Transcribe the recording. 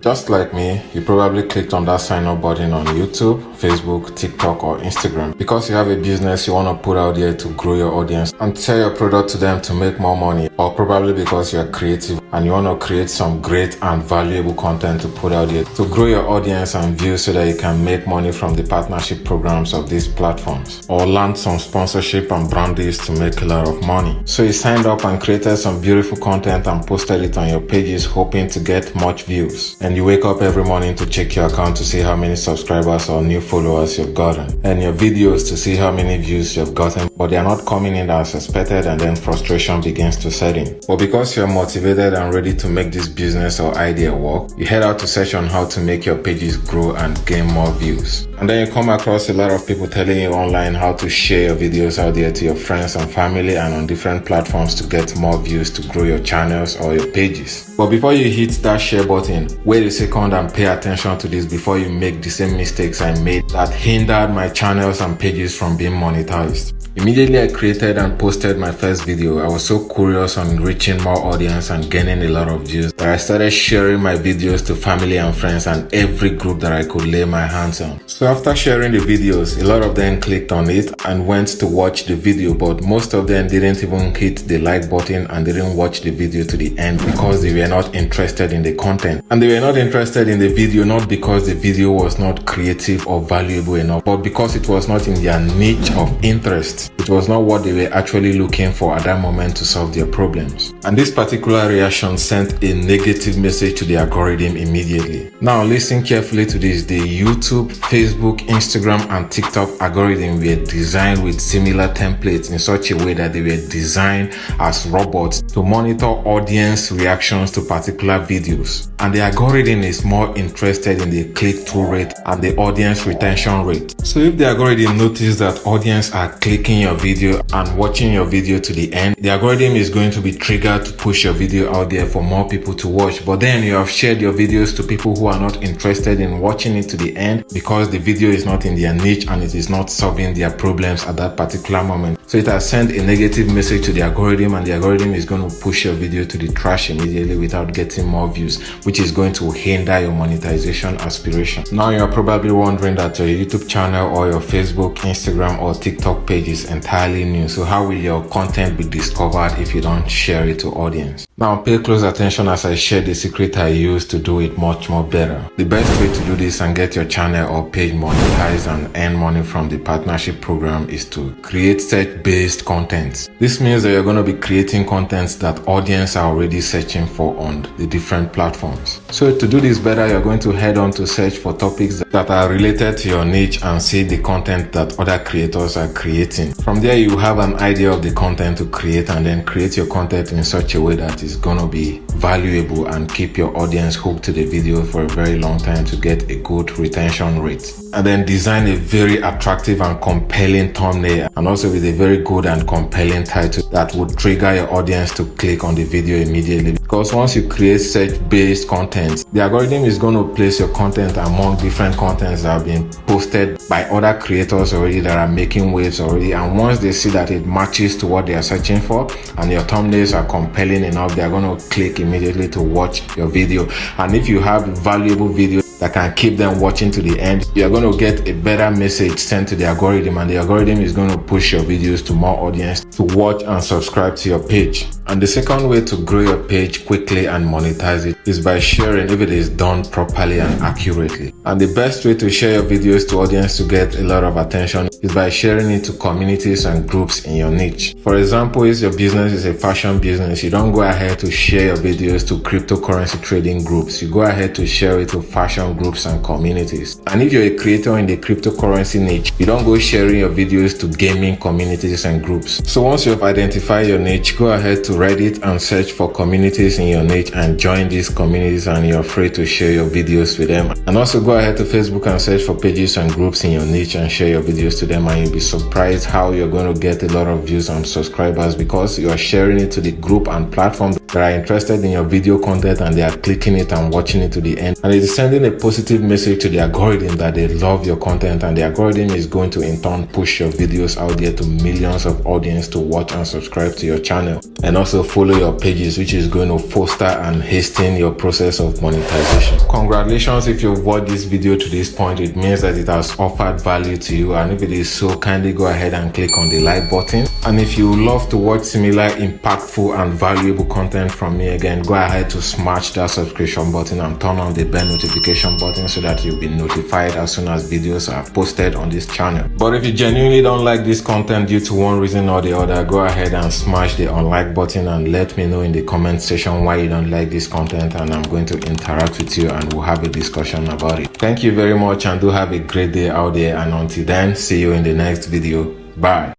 Just like me, you probably clicked on that sign up button on YouTube, Facebook, TikTok, or Instagram because you have a business you want to put out there to grow your audience and sell your product to them to make more money, or probably because you're creative and you want to create some great and valuable content to put out there to grow your audience and views so that you can make money from the partnership programs of these platforms, or land some sponsorship and brand deals to make a lot of money. So you signed up and created some beautiful content and posted it on your pages hoping to get much views. And you wake up every morning to check your account to see how many subscribers or new followers you've gotten, and your videos to see how many views you've gotten, but they are not coming in as expected, and then frustration begins to set in. But because you're motivated and ready to make this business or idea work, you head out to search on how to make your pages grow and gain more views. And then you come across a lot of people telling you online how to share your videos out there to your friends and family and on different platforms to get more views to grow your channels or your pages. But before you hit that share button, wait a second and pay attention to this before you make the same mistakes I made that hindered my channels and pages from being monetized. Immediately I created and posted my first video, I was so curious on reaching more audience and gaining a lot of views that I started sharing my videos to family and friends and every group that I could lay my hands on. So after sharing the videos, a lot of them clicked on it and went to watch the video, but most of them didn't even hit the like button and didn't watch the video to the end because they were not interested in the content. And they were not interested in the video not because the video was not creative or valuable enough, but because it was not in their niche of interest. It was not what they were actually looking for at that moment to solve their problems. And this particular reaction sent a negative message to the algorithm immediately. Now listen carefully to this. The YouTube, Facebook, Instagram, and TikTok algorithm were designed with similar templates in such a way that they were designed as robots to monitor audience reactions to particular videos. And the algorithm is more interested in the click-through rate and the audience retention rate. So if the algorithm notices that audience are clicking your video and watching your video to the end, the algorithm is going to be triggered to push your video out there for more people to watch. But then you have shared your videos to people who are not interested in watching it to the end because the video is not in their niche and it is not solving their problems at that particular moment. So it has sent a negative message to the algorithm, and the algorithm is going to push your video to the trash immediately without getting more views, which is going to hinder your monetization aspiration. Now you're probably wondering that your YouTube channel or your Facebook, Instagram, or TikTok page is entirely new. So how will your content be discovered if you don't share it to audience? Now pay close attention as I share the secret I use to do it much more better. The best way to do this and get your channel or page monetized and earn money from the partnership program is to create search-based content. This means that you're going to be creating contents that audience are already searching for on the different platforms. So to do this better, you're going to head on to search for topics that are related to your niche and see the content that other creators are creating. From there, you have an idea of the content to create, and then create your content in such a way that is going to be valuable and keep your audience hooked to the video for a very long time to get a good retention rate. And then design a very attractive and compelling thumbnail, and also with a very good and compelling title that would trigger your audience to click on the video immediately. Because once you create search-based content, the algorithm is going to place your content among different contents that have been posted by other creators already that are making waves already. And once they see that it matches to what they are searching for and your thumbnails are compelling enough, they are going to click immediately to watch your video. And if you have valuable video that can keep them watching to the end, you're going to get a better message sent to the algorithm, and the algorithm is going to push your videos to more audience to watch and subscribe to your page. And the second way to grow your page quickly and monetize it is by sharing if it is done properly and accurately. And the best way to share your videos to audience to get a lot of attention is by sharing it to communities and groups in your niche. For example, if your business is a fashion business, you don't go ahead to share your videos to cryptocurrency trading groups. You go ahead to share it to fashion groups and communities. And if you're a creator in the cryptocurrency niche, you don't go sharing your videos to gaming communities and groups. So once you have identified your niche, go ahead to Reddit and search for communities in your niche and join these communities, and you're free to share your videos with them. And also go ahead to Facebook and search for pages and groups in your niche and share your videos to them, and you'll be surprised how you're going to get a lot of views and subscribers because you are sharing it to the group and platform that are interested in your video content and they are clicking it and watching it to the end. And it is sending a positive message to the algorithm that they love your content, and the algorithm is going to in turn push your videos out there to millions of audience to watch and subscribe to your channel, and also follow your pages, which is going to foster and hasten your process of monetization. Congratulations if you've watched this video to this point. It means that it has offered value to you, and if it is so, kindly go ahead and click on the like button. And if you love to watch similar impactful and valuable content from me, again, go ahead to smash that subscription button and turn on the bell notification button so that you'll be notified as soon as videos are posted on this channel. But if you genuinely don't like this content due to one reason or the other, go ahead and smash the unlike button and let me know in the comment section why you don't like this content, and I'm going to interact with you and we'll have a discussion about it. Thank you very much and do have a great day out there, and until then, see you in the next video. Bye.